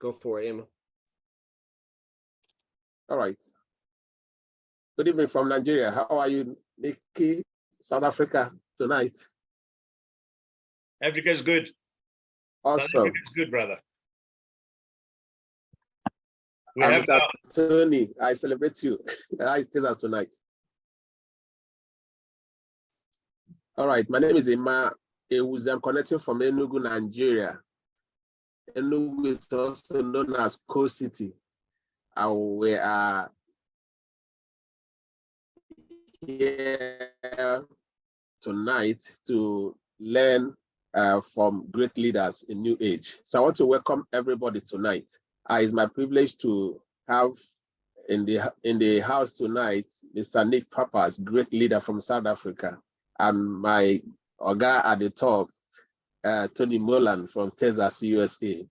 Go for it, Emma. All right. Good evening from Nigeria. How are you, Nikki? South Africa tonight? Africa is good. Awesome. South Africa is good, brother. Mr. Tony, I celebrate you. I tell us tonight. All right, my name is Emma Ewuzie. I'm connecting from Enugu, Nigeria. Enugu is also known as Coal City. We are here tonight to learn from great leaders in New Age. So I want to welcome everybody tonight. It's my privilege to have in the house tonight, Mr. Nick Papas, great leader from South Africa, and my Oga at the top, Tony Molan from Texas, USA.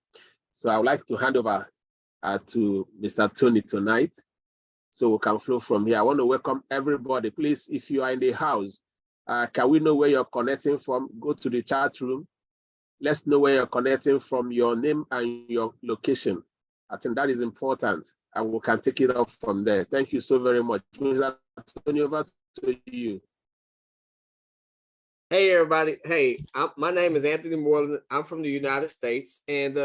So I would like to hand over to Mr. Tony tonight, so we can flow from here. I want to welcome everybody. Please, if you are in the house, can we know where you're connecting from? Go to the chat room. Let's know where you're connecting from, your name and your location. I think that is important, and we can take it off from there. Thank you so very much. Mr. Tony, over to you. Hey, everybody. Hey, my name is Anthony Moreland. I'm from the United States. And,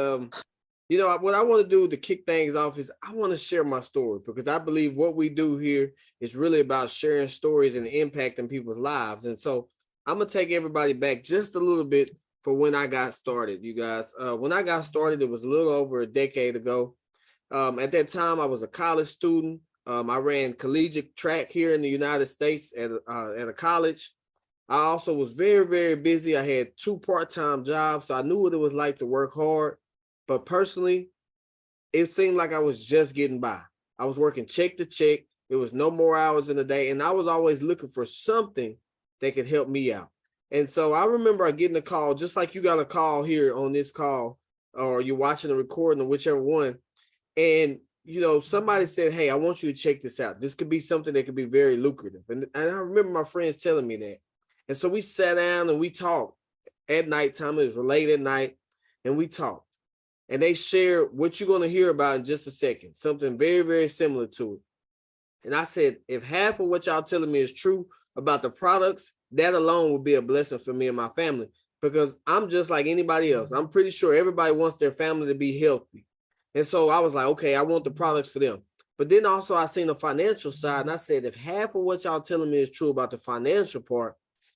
you know, what I want to do to kick things off is I want to share my story, because I believe what we do here is really about sharing stories and impacting people's lives. And so I'm going to take everybody back just a little bit for when I got started, you guys. When I got started, it was a little over a decade ago. At that time, I was a college student. I ran collegiate track here in the United States at a college. I also was very, very busy. I had 2 part-time jobs, so I knew what it was like to work hard. But personally, it seemed like I was just getting by. I was working check to check. There was no more hours in the day, and I was always looking for something that could help me out. And so I remember getting a call, just like you got a call here on this call, or you're watching a recording or whichever one. And, you know, somebody said, hey, I want you to check this out. This could be something that could be very lucrative. And I remember my friends telling me that. And so we sat down and we talked at nighttime. It was late at night, and we talked. And they shared what you're going to hear about in just a second, something very, very similar to it. And I said, if half of what y'all telling me is true about the products, that alone would be a blessing for me and my family, because I'm just like anybody else. I'm pretty sure everybody wants their family to be healthy. And so I was like, okay, I want the products for them. But then also I seen the financial side, and I said, if half of what y'all telling me is true about the financial part,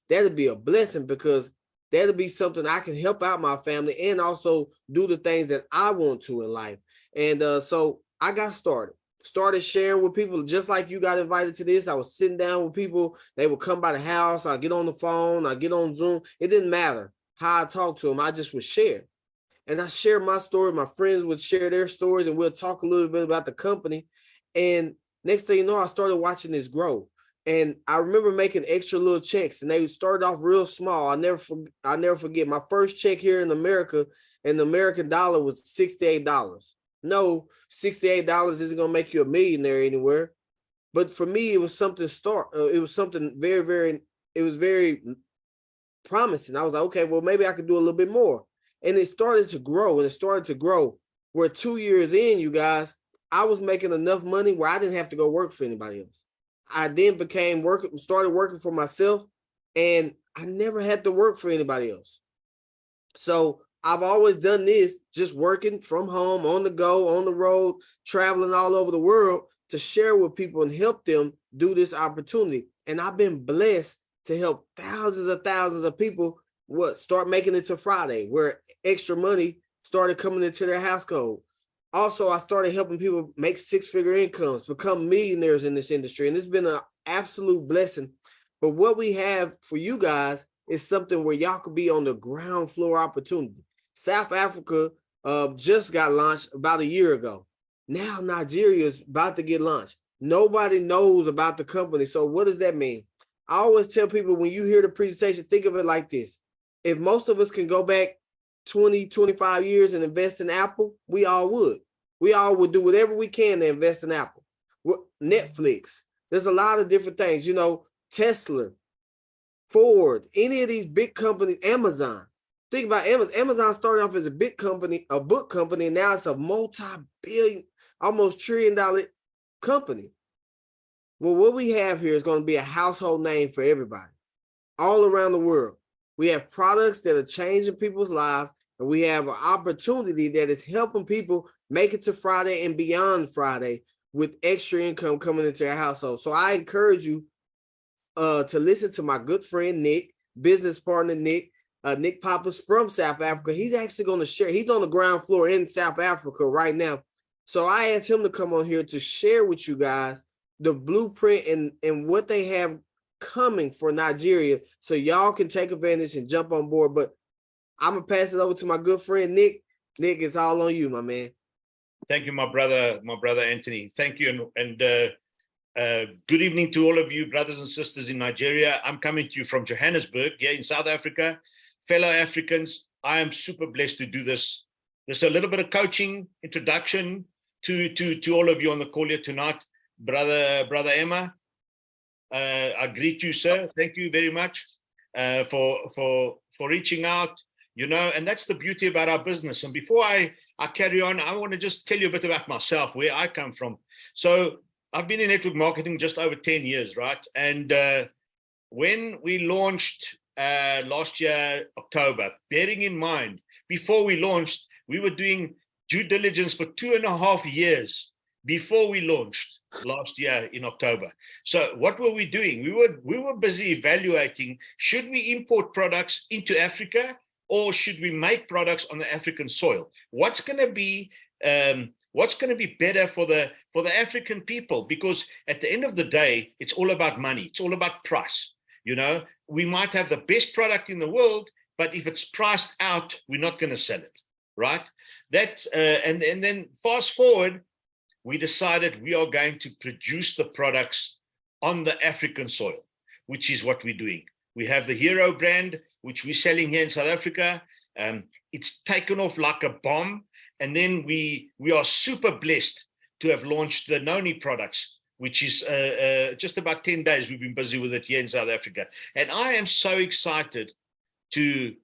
that'd be a blessing, because that'll be something I can help out my family and also do the things that I want to in life. And so I got started sharing with people, just like you got invited to this. I was sitting down with people. They would come by the house. I get on the phone. I get on Zoom. It didn't matter how I talked to them. I just would share. And I shared my story. My friends would share their stories, and we'll talk a little bit about the company. And next thing you know, I started watching this grow. And I remember making extra little checks, and they started off real small. I'll never forget my first check here in America, and the American dollar was $68. No, $68 isn't going to make you a millionaire anywhere. But for me, it was something it was something very, very, it was very promising. I was like, okay, well, maybe I could do a little bit more. And it started to grow, and it started to grow. Where 2 years in, you guys, I was making enough money where I didn't have to go work for anybody else. I then started working for myself, and I never had to work for anybody else. So I've always done this, just working from home, on the go, on the road, traveling all over the world to share with people and help them do this opportunity. And I've been blessed to help thousands of people start making it to Friday, where extra money started coming into their household. Also, I started helping people make 6-figure incomes, become millionaires in this industry. And it's been an absolute blessing. But what we have for you guys is something where y'all could be on the ground floor opportunity. South Africa just got launched about a year ago. Now Nigeria is about to get launched. Nobody knows about the company. So what does that mean? I always tell people, when you hear the presentation, think of it like this. If most of us can go back 20, 25 years and invest in Apple, we all would. We all would do whatever we can to invest in Apple. Netflix. There's a lot of different things, you know, Tesla, Ford, any of these big companies, Amazon. Think about Amazon. Amazon started off as a big company, a book company, and now it's a multi-billion, almost $1 trillion company. Well, what we have here is going to be a household name for everybody all around the world. We have products that are changing people's lives, and we have an opportunity that is helping people make it to Friday and beyond Friday with extra income coming into their household. So I encourage you to listen to my good friend Nick, business partner Nick, Nick Pappas from South Africa. He's actually going to share. He's on the ground floor in South Africa right now. So I asked him to come on here to share with you guys the blueprint and what they have coming for Nigeria, so y'all can take advantage and jump on board. But I'm gonna pass it over to my good friend Nick. Nick, it's all on you, my man. Thank you, my brother Anthony. Thank you, and good evening to all of you, brothers and sisters in Nigeria. I'm coming to you from Johannesburg, here in South Africa. Fellow Africans, I am super blessed to do this. There's a little bit of coaching, introduction to all of you on the call here tonight. Brother Emma, I greet you, sir. Thank you very much for reaching out. You know, and that's the beauty about our business. And before I carry on, I want to just tell you a bit about myself, where I come from. So I've been in network marketing just over 10 years, right? And when we launched last year, October, bearing in mind, before we launched, we were doing due diligence for 2.5 years before we launched last year in October. So what were we doing? We were busy evaluating, should we import products into Africa, or should we make products on the African soil? What's going to be better for the African people? Because at the end of the day, it's all about money. It's all about price. You know, we might have the best product in the world, but if it's priced out, we're not going to sell it, right? That's and then fast forward, we decided we are going to produce the products on the African soil, which is what we're doing. We have the Hero brand, which we're selling here in South Africa. It's taken off like a bomb. And then we are super blessed to have launched the Noni products, which is just about 10 days we've been busy with it here in South Africa. And I am so excited to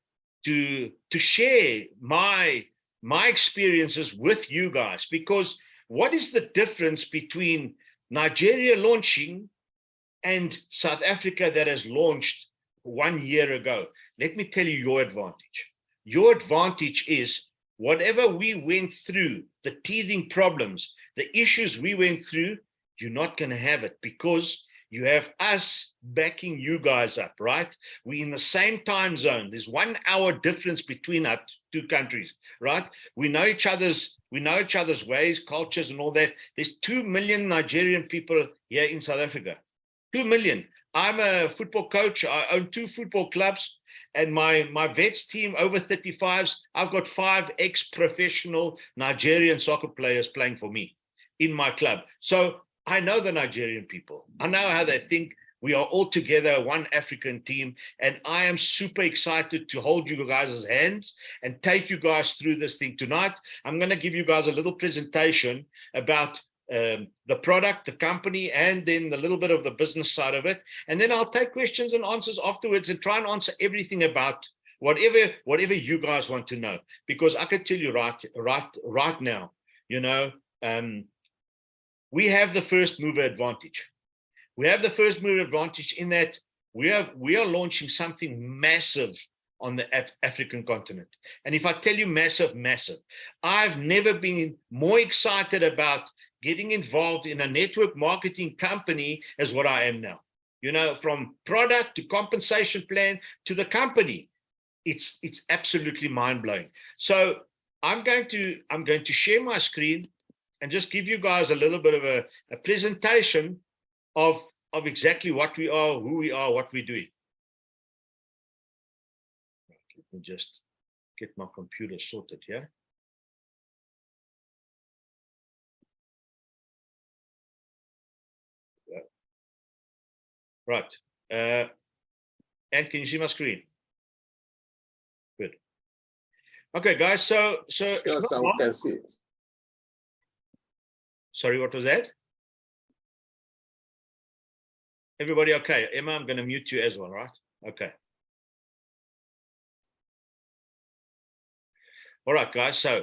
share my experiences with you guys, because what is the difference between Nigeria launching and South Africa that has launched 1 year ago? Let me tell you your advantage. Your advantage is whatever we went through, the teething problems, the issues we went through, you're not going to have it, because you have us backing you guys up, right? We're in the same time zone. There's 1 hour difference between our two countries, right? We know each other's ways, cultures, and all that. There's 2 million Nigerian people here in South Africa. 2 million. I'm a football coach. I own 2 football clubs, and my vets team, over 35s, I've got 5 ex-professional Nigerian soccer players playing for me in my club. So I know the Nigerian people. I know how they think. We are all together, one African team, and I am super excited to hold you guys' hands and take you guys through this thing tonight. I'm going to give you guys a little presentation about the product, the company, and then the little bit of the business side of it. And then I'll take questions and answers afterwards and try and answer everything about whatever you guys want to know. Because I can tell you right now, you know, we have the first mover advantage. We have the first mover advantage in that we are launching something massive on the African continent. And if I tell you massive, I've never been more excited about getting involved in a network marketing company as what I am now. You know, from product to compensation plan to the company, it's absolutely mind-blowing. So I'm going to share my screen and just give you guys a little bit of a presentation of exactly what we are, who we are, what we're doing. Let me just get my computer sorted here. Right. And can you see my screen? Good. Okay, guys. So sure, we can see it. Sorry, what was that? Everybody okay? Emma, I'm going to mute you as well, right? Okay. All right, guys. So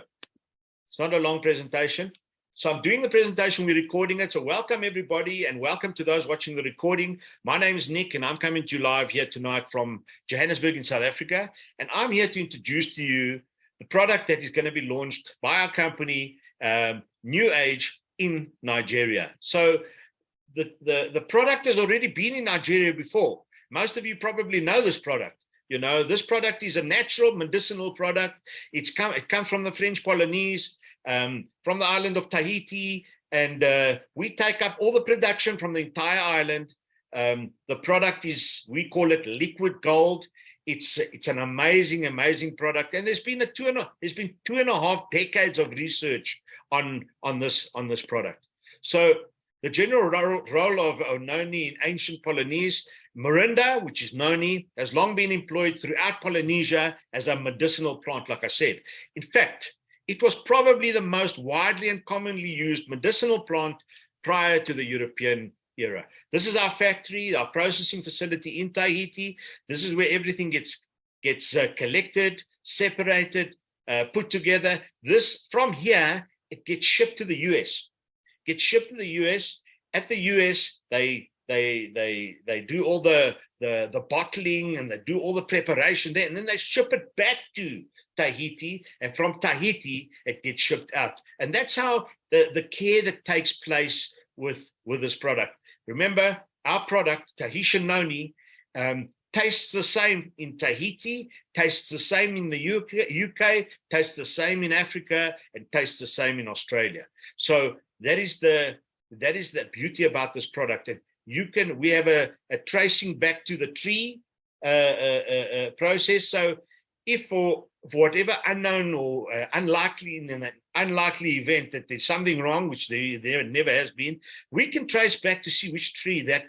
it's not a long presentation. So I'm doing the presentation, we're recording it. So welcome everybody and welcome to those watching the recording. My name is Nick and I'm coming to you live here tonight from Johannesburg in South Africa. And I'm here to introduce to you the product that is going to be launched by our company, NewAge in Nigeria. So the product has already been in Nigeria before. Most of you probably know this product. You know, this product is a natural medicinal product. It comes from the French Polynese, from the island of Tahiti, and we take up all the production from the entire island. The product is, we call it liquid gold. It's an amazing product, and there's been 2.5 decades of research on this product. So the general role of noni in ancient Polynese, Morinda, which is noni, has long been employed throughout Polynesia as a medicinal plant, like I said. In fact, it was probably the most widely and commonly used medicinal plant prior to the European era. This is our factory, our processing facility in Tahiti. This is where everything gets collected, separated, put together. This, from here, it gets shipped to the US. Gets shipped to the US. At the US, they do all the bottling and they do all the preparation there, and then they ship it back to Tahiti, and from Tahiti it gets shipped out. And that's how the care that takes place with this product. Remember, our product, Tahitian noni, tastes the same in Tahiti, tastes the same in the UK, tastes the same in Africa, and tastes the same in Australia. So that is the beauty about this product. And we have a tracing back to the tree process. So if for whatever unknown or unlikely event that there's something wrong, which there never has been, we can trace back to see which tree that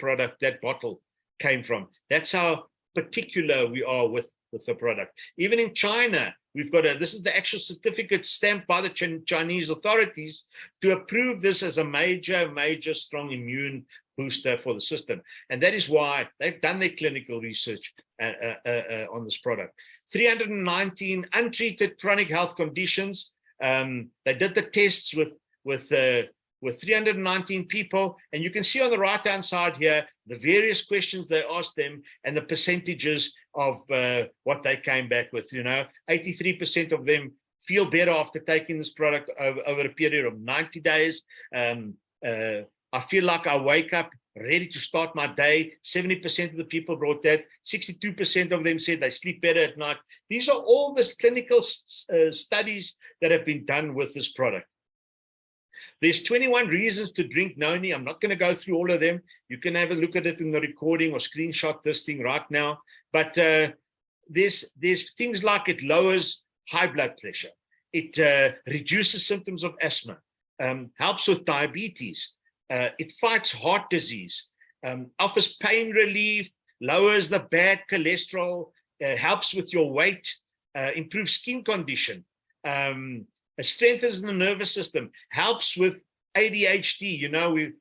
bottle came from. That's how particular we are with the product. Even in China, we've got this is the actual certificate stamped by the Chinese authorities to approve this as a major strong immune booster for the system. And that is why they've done their clinical research on this product. 319 untreated chronic health conditions. They did the tests with 319 people, and you can see on the right-hand side here the various questions they asked them and the percentages of what they came back with. 83% of them feel better after taking this product over a period of 90 days. I feel like I wake up ready to start my day. 70% of the people wrote that. 62% of them said they sleep better at night. These are all the clinical studies that have been done with this product. There's 21 reasons to drink noni. I'm not going to go through all of them. You can have a look at it in the recording or screenshot this thing right now. But there's things like it lowers high blood pressure. It reduces symptoms of asthma, helps with diabetes. It fights heart disease, offers pain relief, lowers the bad cholesterol, helps with your weight, improves skin condition, strengthens the nervous system, helps with ADHD.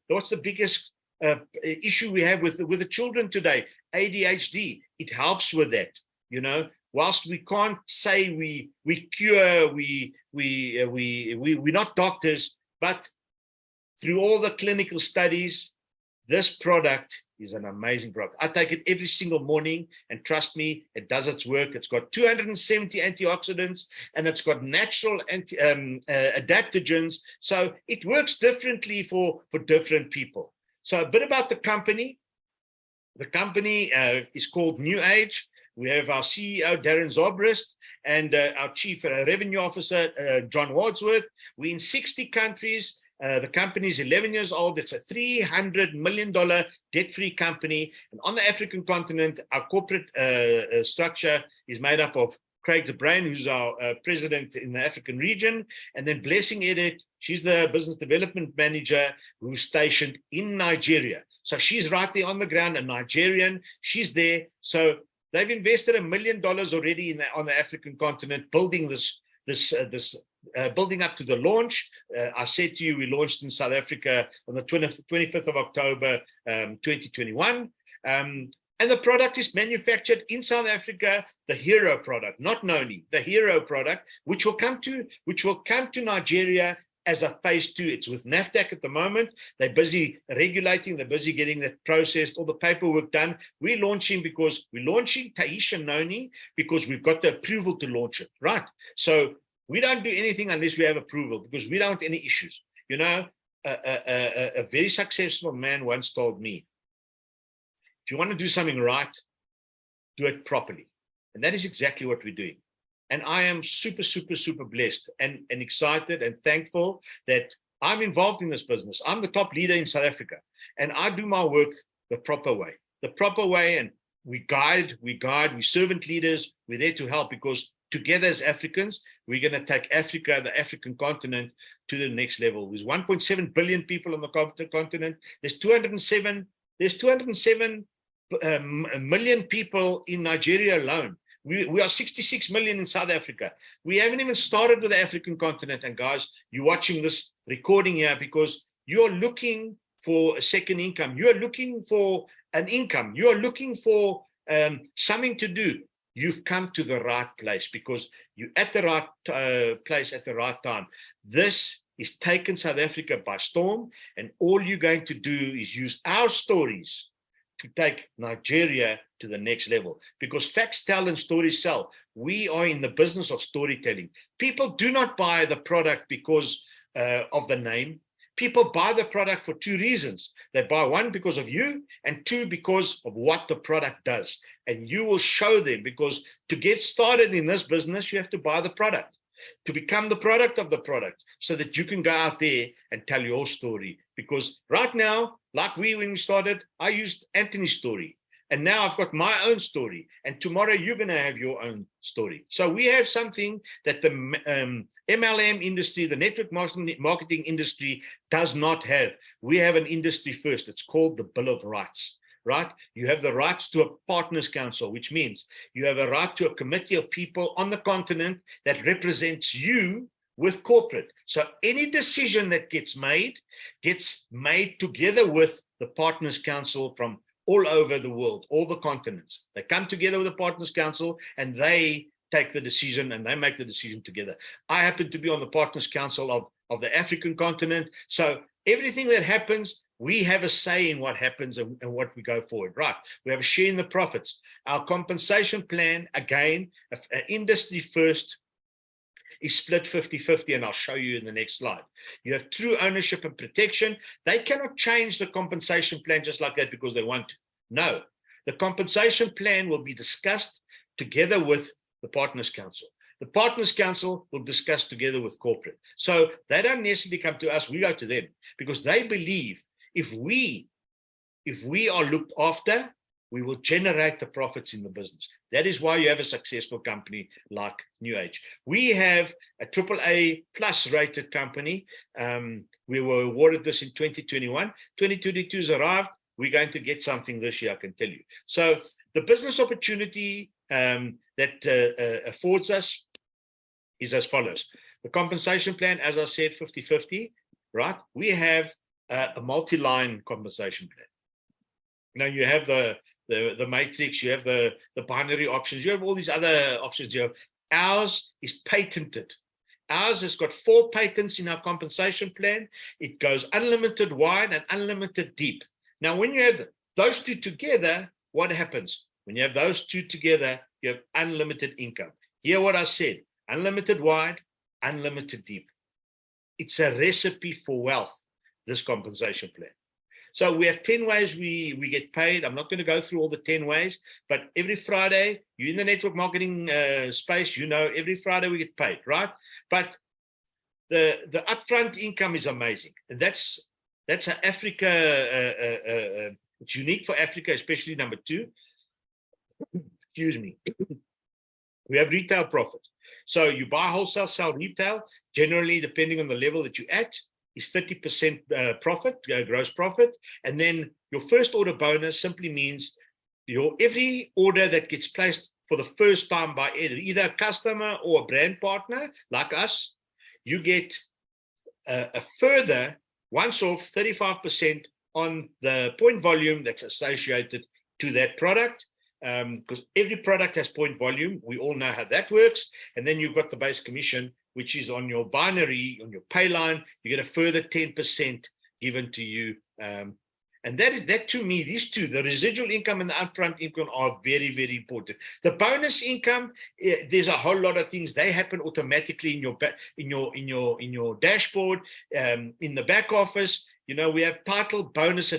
What's the biggest issue we have with the children today? ADHD. It helps with that. Whilst we can't say we cure, we're not doctors, but through all the clinical studies, this product is an amazing product. I take it every single morning, and trust me, it does its work. It's got 270 antioxidants, and it's got natural adaptogens. So it works differently for different people. So a bit about the company. The company is called NewAge. We have our CEO, Darren Zobrist, and our Chief Revenue Officer, John Wadsworth. We're in 60 countries. The company is 11 years old. It's a $300 million debt-free company. And on the African continent, our corporate structure is made up of Craig de Bruin, who's our president in the African region, and then Blessing Edit. She's the business development manager who's stationed in Nigeria. So she's right there on the ground, a Nigerian. She's there. So they've invested $1 million already on the African continent, building building up to the launch. I said to you, we launched in South Africa on the 25th of October, 2021. And the product is manufactured in South Africa, the hero product, not Noni, the hero product, which will come to Nigeria as a phase 2. It's with NAFDAC at the moment. They're busy regulating, they're busy getting that processed, all the paperwork done. We're launching Taisha Noni because we've got the approval to launch it, right? So we don't do anything unless we have approval because we don't want any issues. You know, a very successful man once told me, if you want to do something right, do it properly. And that is exactly what we're doing. And I am super, super, super blessed and excited and thankful that I'm involved in this business. I'm the top leader in South Africa, and I do my work the proper way. And we guide, we're servant leaders. We're there to help because together as Africans, we're going to take Africa, the African continent, to the next level. There's 1.7 billion people on the continent. There's 207 million people in Nigeria alone. We are 66 million in South Africa. We haven't even started with the African continent. And guys, you're watching this recording here because you're looking for a second income. You're looking for an income. You're looking for something to do. You've come to the right place because you're at the right place at the right time. This is taken South Africa by storm, and all you're going to do is use our stories to take Nigeria to the next level, because facts tell and stories sell. We are in the business of storytelling. People do not buy the product because of the name. People buy the product for 2 reasons. They buy, 1, because of you, and 2, because of what the product does. And you will show them, because to get started in this business, you have to buy the product, to become the product of the product, so that you can go out there and tell your story. Because right now, like when we started, I used Anthony's story. And now I've got my own story. And tomorrow you're going to have your own story. So we have something that the MLM industry, the network marketing industry does not have. We have an industry first. It's called the Bill of Rights, right? You have the rights to a partners council, which means you have a right to a committee of people on the continent that represents you with corporate. So any decision that gets made together with the partners council from all over the world, all the continents. They come together with the Partners Council and they take the decision and they make the decision together. I happen to be on the Partners Council of the African continent. So everything that happens, we have a say in what happens and what we go forward, right? We have a share in the profits. Our compensation plan, again, industry first, is split 50-50, and I'll show you in the next slide. You have true ownership and protection. They cannot change the compensation plan just like that because they want to. No, the compensation plan will be discussed together with the Partners Council. The Partners Council will discuss together with corporate. So they don't necessarily come to us, we go to them, because they believe if we are looked after, we will generate the profits in the business. That is why you have a successful company like NewAge. We have a AAA plus rated company. We were awarded this in 2021. 2022 has arrived. We're going to get something this year, I can tell you. So the business opportunity that affords us is as follows. The compensation plan, as I said, 50-50, right? We have a multi-line compensation plan. Now you have the matrix, you have the binary options, you have all these other options. Ours is patented. Ours has got 4 patents in our compensation plan. It goes unlimited wide and unlimited deep. Now, when you have those 2 together, what happens? When you have those 2 together, you have unlimited income. Hear what I said, unlimited wide, unlimited deep. It's a recipe for wealth, this compensation plan. So we have 10 ways we get paid. I'm not going to go through all the 10 ways, but every Friday, you're in the network marketing space, every Friday we get paid, right? But the upfront income is amazing. And that's an Africa, it's unique for Africa, especially number 2. Excuse me. We have retail profit. So you buy wholesale, sell retail, generally depending on the level that you're at, is 30% profit, gross profit. And then your first order bonus simply means every order that gets placed for the first time by either a customer or a brand partner like us, you get a further once off 35% on the point volume that's associated to that product, because every product has point volume. We all know how that works. And then you've got the base commission, which is on your binary, on your pay line. You get a further 10% given to you. And that to me, these two, the residual income and the upfront income, are very, very important. The bonus income, there's a whole lot of things. They happen automatically in your dashboard, in the back office. You know, we have title bonus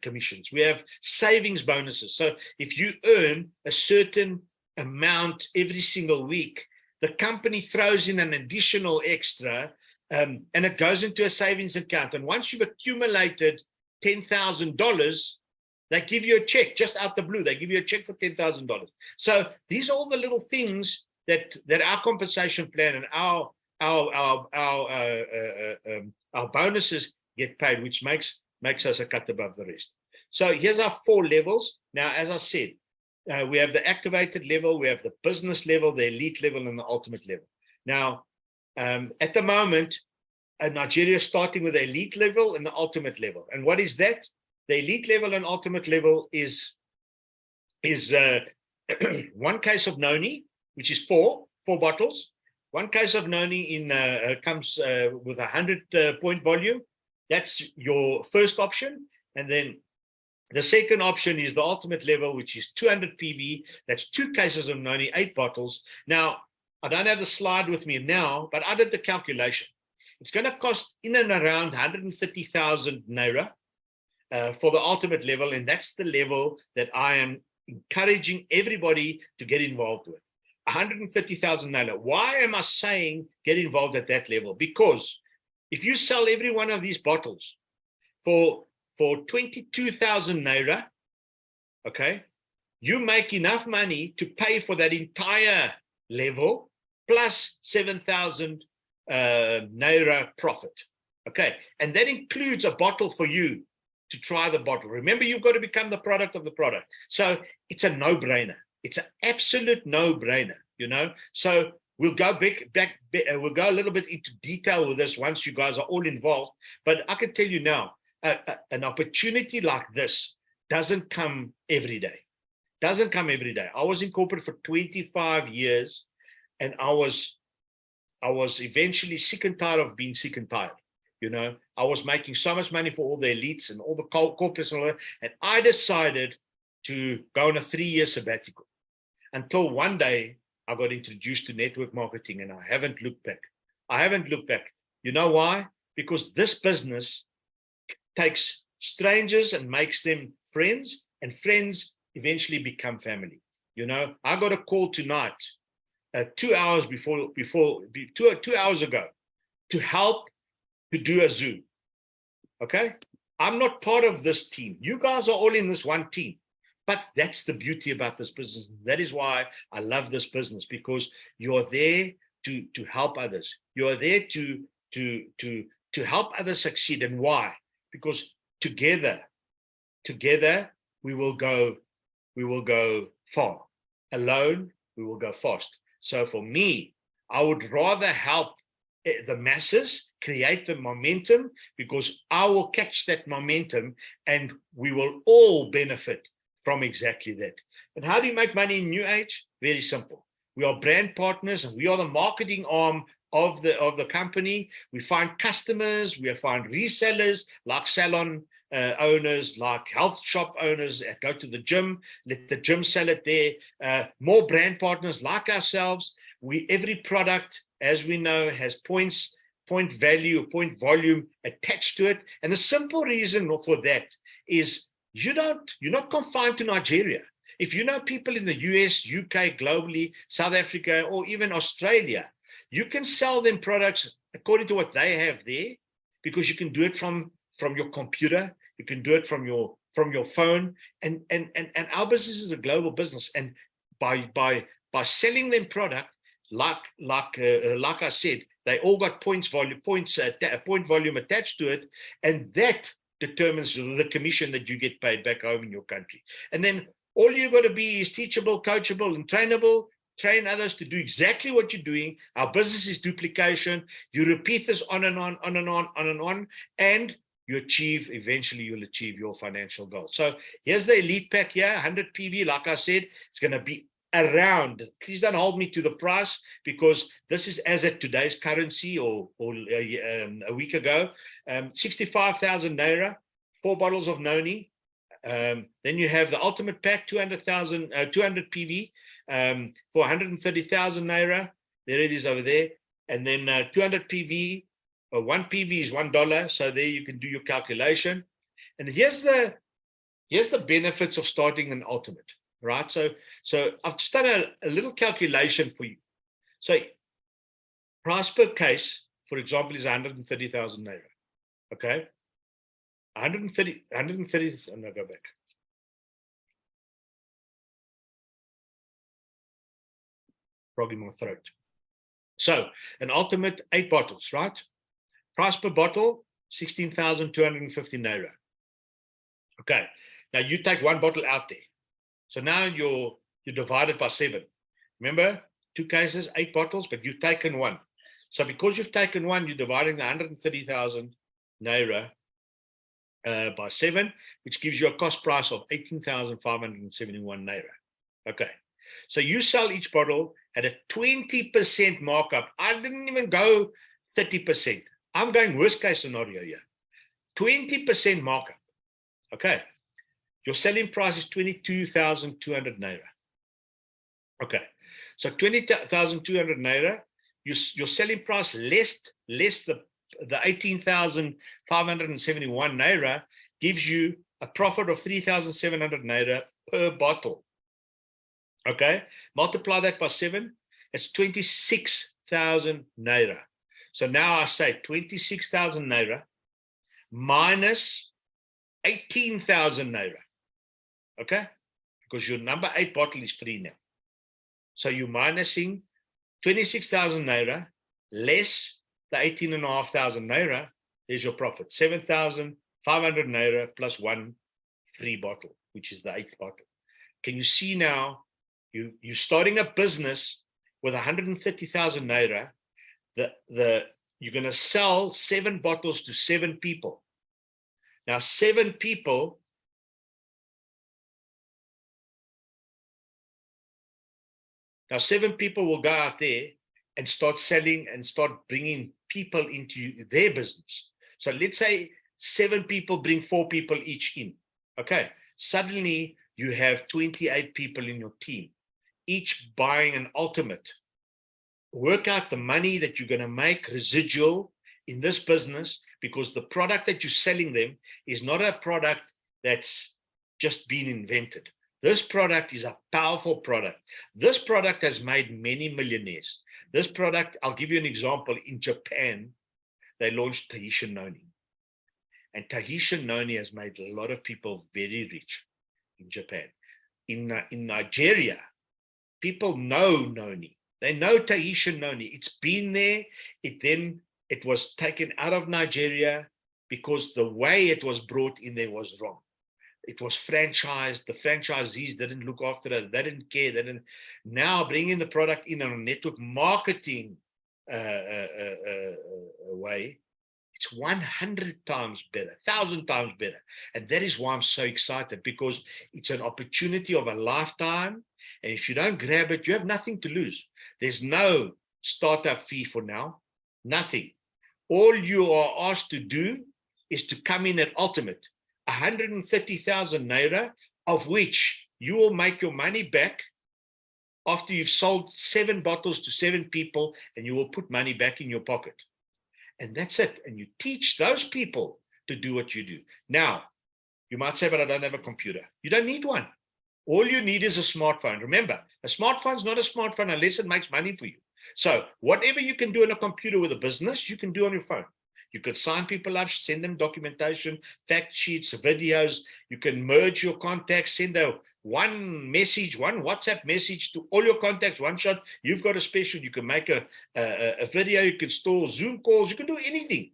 commissions. We have savings bonuses. So if you earn a certain amount every single week, the company throws in an additional extra, and it goes into a savings account. And once you've accumulated $10,000, they give you a check just out the blue. They give you a check for $10,000. So these are all the little things that our compensation plan and our bonuses get paid, which makes us a cut above the rest. So here's our 4 levels. Now, as I said, we have the activated level, we have the business level, the elite level, and the ultimate level. Now, at the moment, Nigeria is starting with the elite level and the ultimate level. And what is that? The elite level and ultimate level is one case of noni, which is four bottles. One case of noni comes with 100 point volume. That's your first option. And then the second option is the ultimate level, which is 200 PV. That's 2 cases of noni, 8 bottles. Now, I don't have the slide with me now, but I did the calculation. It's going to cost in and around 130,000 Naira for the ultimate level. And that's the level that I am encouraging everybody to get involved with. 130,000 Naira. Why am I saying get involved at that level? Because if you sell every one of these bottles for 22,000 Naira, okay, you make enough money to pay for that entire level plus 7,000 Naira profit. Okay, and that includes a bottle for you to try the bottle. Remember, you've got to become the product of the product. So it's a no-brainer. It's an absolute no-brainer, you know. So we'll go we'll go a little bit into detail with this once you guys are all involved. But I can tell you now, an opportunity like this doesn't come every day. Doesn't come every day. I was in corporate for 25 years, and I was eventually sick and tired of being sick and tired. You know, I was making so much money for all the elites and all the corporates and all that, and I decided to go on a 3-year sabbatical. Until one day I got introduced to network marketing, and I haven't looked back. I haven't looked back. You know why? Because this business takes strangers and makes them friends, and friends eventually become family. You know, I got a call tonight, 2 hours before 2 hours ago, to help to do a Zoom. Okay, I'm not part of this team. You guys are all in this one team. But that's the beauty about this business. That is why I love this business, because you're there to help others. You're there to help others succeed. And why? Because together we will go far. Alone we will go fast. So for me, I would rather help the masses create the momentum, because I will catch that momentum and we will all benefit from exactly that. And how do you make money in NewAge? Very simple. We are brand partners, and we are the marketing arm of the company. We find customers, we find resellers like salon owners, like health shop owners that go to the gym, let the gym sell it there. More brand partners like ourselves. Every product, as we know, has point value, point volume attached to it. And the simple reason for that is you're not confined to Nigeria. If you know people in the US, UK, globally, South Africa, or even Australia, you can sell them products according to what they have there, because you can do it from your computer, you can do it from your phone, and our business is a global business. And by selling them product, like I said, they all got point volume attached to it, and that determines the commission that you get paid back home in your country. And then all you got to be is teachable, coachable, and trainable. Train others to do exactly what you're doing. Our business is duplication. You repeat this on and on, on and on, on and on, and eventually you'll achieve your financial goal. So here's the elite pack here, 100 PV. Like I said, it's going to be around, please don't hold me to the price, because this is as at today's currency or a week ago, 65,000 Naira, 4 bottles of Noni. Then you have the ultimate pack, 200 PV for 130,000 Naira. There it is over there. And then 200 PV, 1 PV is $1. So there you can do your calculation. And here's the benefits of starting an ultimate, right? So I've just done a little calculation for you. So price per case, for example, is 130,000 Naira. Okay. 130, I'm going to go back. Frog in my throat. So an ultimate 8 bottles, right? Price per bottle, 16,250 Naira. Okay. Now you take 1 bottle out there. So now you're divided by 7. Remember, 2 cases, 8 bottles, but you've taken 1. So because you've taken 1, you're dividing the 130,000 Naira by 7, which gives you a cost price of 18,571 Naira. Okay. So you sell each bottle at a 20% markup. I didn't even go 30%. I'm going worst case scenario here. 20% markup. Okay. Your selling price is 22,200 Naira. Okay. So 20,200 Naira, your selling price less the 18,571 Naira gives you a profit of 3,700 Naira per bottle. Okay, multiply that by 7, it's 26,000 Naira. So now I say 26,000 Naira minus 18,000 Naira. Okay, because your number 8 bottle is free now. So you're minusing 26,000 Naira less the 18,500 Naira. There's your profit, 7,500 Naira plus 1 free bottle, which is the 8th bottle. Can you see now? You're starting a business with 130,000 Naira. You're going to sell 7 bottles to 7 people. Now, 7 people will go out there and start selling and start bringing people into their business. So let's say 7 people bring 4 people each in. Okay. Suddenly you have 28 people in your team, each buying an ultimate. Work out the money that you're going to make residual in this business, because the product that you're selling them is not a product that's just been invented. This product is a powerful product. This product has made many millionaires. This product, I'll give you an example. In Japan, they launched Tahitian Noni. And Tahitian Noni has made a lot of people very rich in Japan. In Nigeria, people know Noni. They know Tahitian Noni. It's been there. It was taken out of Nigeria because the way it was brought in there was wrong. It was franchised. The franchisees didn't look after it. They didn't care. They didn't. Now bringing the product in on a network marketing way, it's 100 times better, 1,000 times better. And that is why I'm so excited, because it's an opportunity of a lifetime. And if you don't grab it, you have nothing to lose. There's no startup fee for now, nothing. All you are asked to do is to come in at ultimate, 130,000 Naira, of which you will make your money back after you've sold 7 bottles to 7 people, and you will put money back in your pocket. And that's it. And you teach those people to do what you do. Now, you might say, but I don't have a computer. You don't need one. All you need is a smartphone. Remember, a smartphone is not a smartphone unless it makes money for you. So whatever you can do on a computer with a business, you can do on your phone. You can sign people up, send them documentation, fact sheets, videos. You can merge your contacts, send one message, one WhatsApp message to all your contacts, one shot. You've got a special. You can make a video. You can store Zoom calls. You can do anything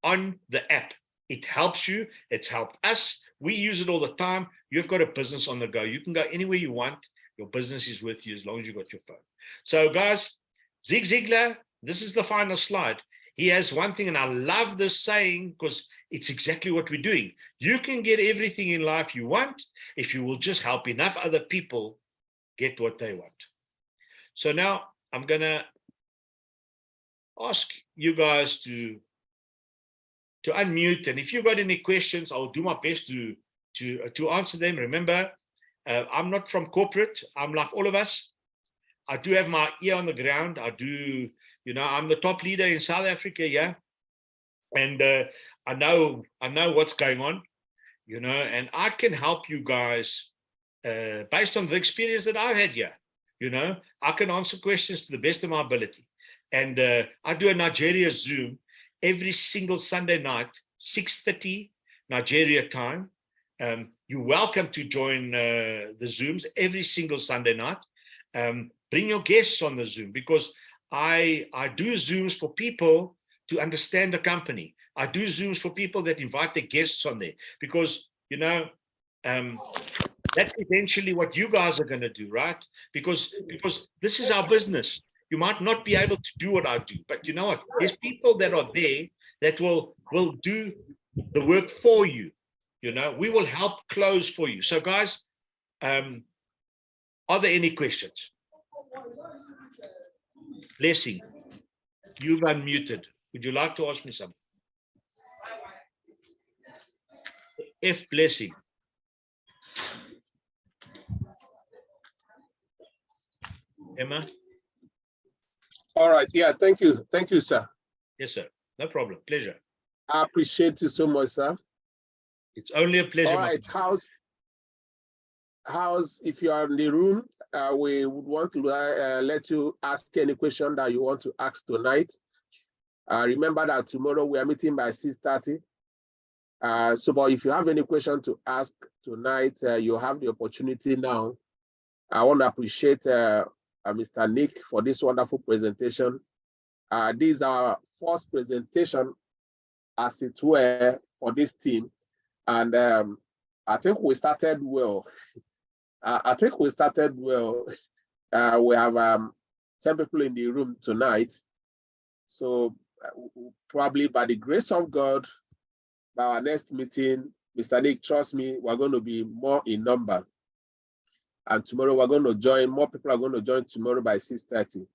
on the app. It helps you. It's helped us. We use it all the time. You've got a business on the go. You can go anywhere you want. Your business is with you as long as you've got your phone. So guys, Zig Ziglar, this is the final slide. he has one thing, and I love this saying because it's exactly what we're doing. You can get everything in life you want if you will just help enough other people get what they want. So now I'm going to ask you guys to unmute, and if you've got any questions, I'll do my best to answer them. Remember, I'm not from corporate. I'm like all of us. I do have my ear on the ground. I do, I'm the top leader in South Africa, yeah. And I know what's going on, and I can help you guys based on the experience that I've had here. I can answer questions to the best of my ability. And I do a Nigeria Zoom every single Sunday night, 6:30 Nigeria time. You're welcome to join the Zooms every single Sunday night. Bring your guests on the Zoom, because I do Zooms for people to understand the company. I do Zooms for people that invite their guests on there, because, that's eventually what you guys are going to do, right? Because this is our business. You might not be able to do what I do, but you know what? There's people that are there that will do the work for you. We will help close for you. So guys, are there any questions? Blessing, you've unmuted. Would you like to ask me something? F Blessing. Emma? All right. Yeah, thank you. Thank you, sir. Yes, sir. No problem. Pleasure. I appreciate you so much, sir. It's only a pleasure. All right. How's if you are in the room, we would want to let you ask any question that you want to ask tonight. Remember that tomorrow we are meeting by 6:30. But if you have any question to ask tonight, you have the opportunity now. I want to appreciate Mr. Nick for this wonderful presentation. This is our first presentation, as it were, for this team. And I think we started well. We have 10 people in the room tonight. So probably by the grace of God, by our next meeting, Mr. Nick, trust me, we're going to be more in number. And tomorrow we're going to join, more people are going to join tomorrow by 6:30.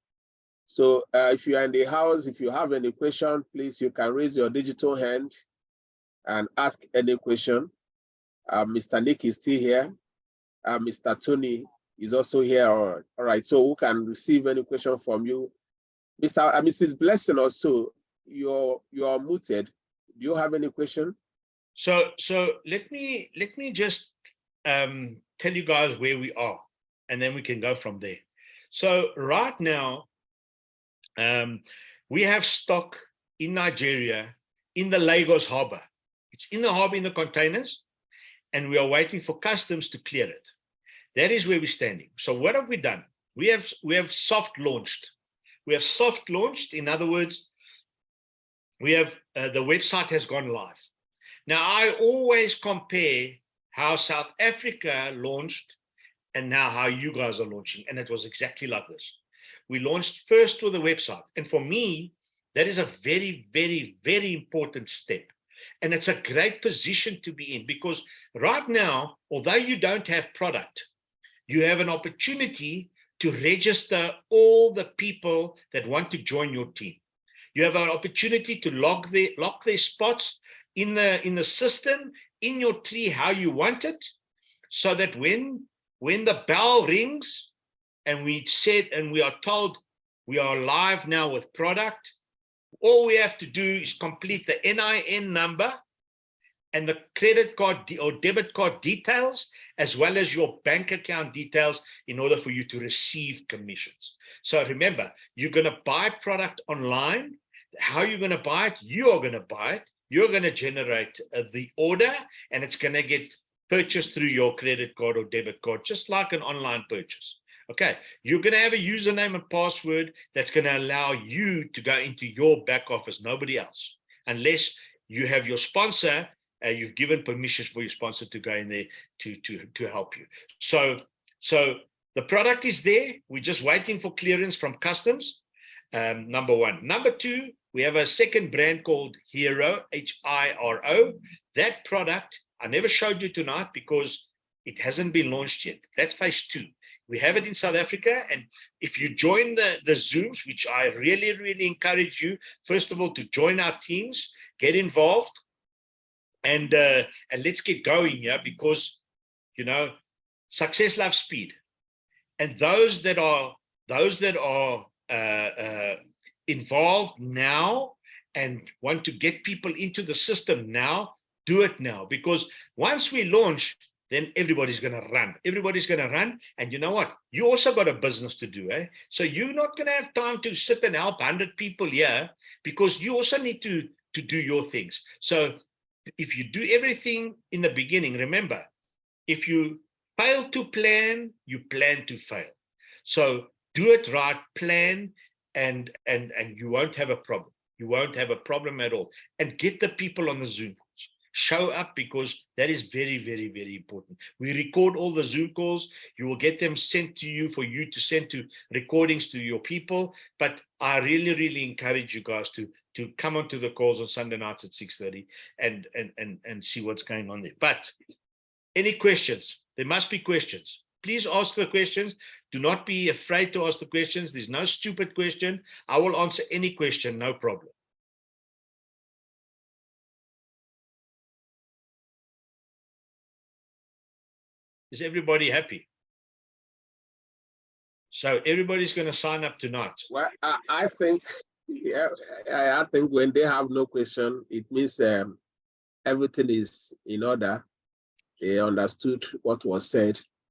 So if you are in the house, if you have any question, please, you can raise your digital hand and ask any question. Mr. Nick is still here. Mr. Tony is also here. All right, so who can receive any question from you? Mrs. Blessing also, you're muted. Do you have any question? So let me just tell you guys where we are, and then we can go from there. So right now, we have stock in Nigeria in the Lagos harbor. It's in the harbor in the containers, and we are waiting for customs to clear it. That is where we're standing. So what have we done? We have soft launched. We have soft launched. In other words, we have the website has gone live. Now I always compare how South Africa launched and now how you guys are launching, and it was exactly like this. We launched first with the website, and for me, that is a very, very, very important step. And it's a great position to be in, because right now, although you don't have product, you have an opportunity to register all the people that want to join your team. You have an opportunity to lock their spots in the system, in your tree, how you want it, so that when the bell rings and we are told we are live now with product, all we have to do is complete the NIN number and the credit card or debit card details, as well as your bank account details, in order for you to receive commissions. So remember, you're going to buy product online. How you're going to buy it? You are going to buy it. You're going to generate the order, and it's going to get purchased through your credit card or debit card, just like an online purchase. Okay, you're going to have a username and password that's going to allow you to go into your back office, nobody else, unless you have your sponsor, you've given permissions for your sponsor to go in there to help you. So the product is there. We're just waiting for clearance from customs, number one. Number two, We have a second brand called Hiro, H-I-R-O. That product, I never showed you tonight because it hasn't been launched yet. That's phase 2. We have it in South Africa. And if you join the Zooms, which I really, really encourage you, first of all, to join our teams, get involved, and let's get going here, because, you know, success loves speed. And those that are involved now and want to get people into the system now, do it now, because once we launch, then everybody's going to run. Everybody's going to run. And you know what? You also got a business to do. So you're not going to have time to sit and help 100 people here, because you also need to do your things. So if you do everything in the beginning, remember, if you fail to plan, you plan to fail. So do it right, plan, and you won't have a problem. You won't have a problem at all. And get the people on the Zoom calls. Show up, because that is very, very, very important. We record all the Zoom calls. You will get them sent to you for you to send to recordings to your people. But I really, really encourage you guys to come onto the calls on Sunday nights at 6:30 and see what's going on there. But any questions? There must be questions. Please ask the questions. Do not be afraid to ask the questions. There's no stupid question. I will answer any question, no problem. Is everybody happy? So everybody's going to sign up tonight. Well, I think, yeah, I think when they have no question, it means everything is in order. They understood what was said,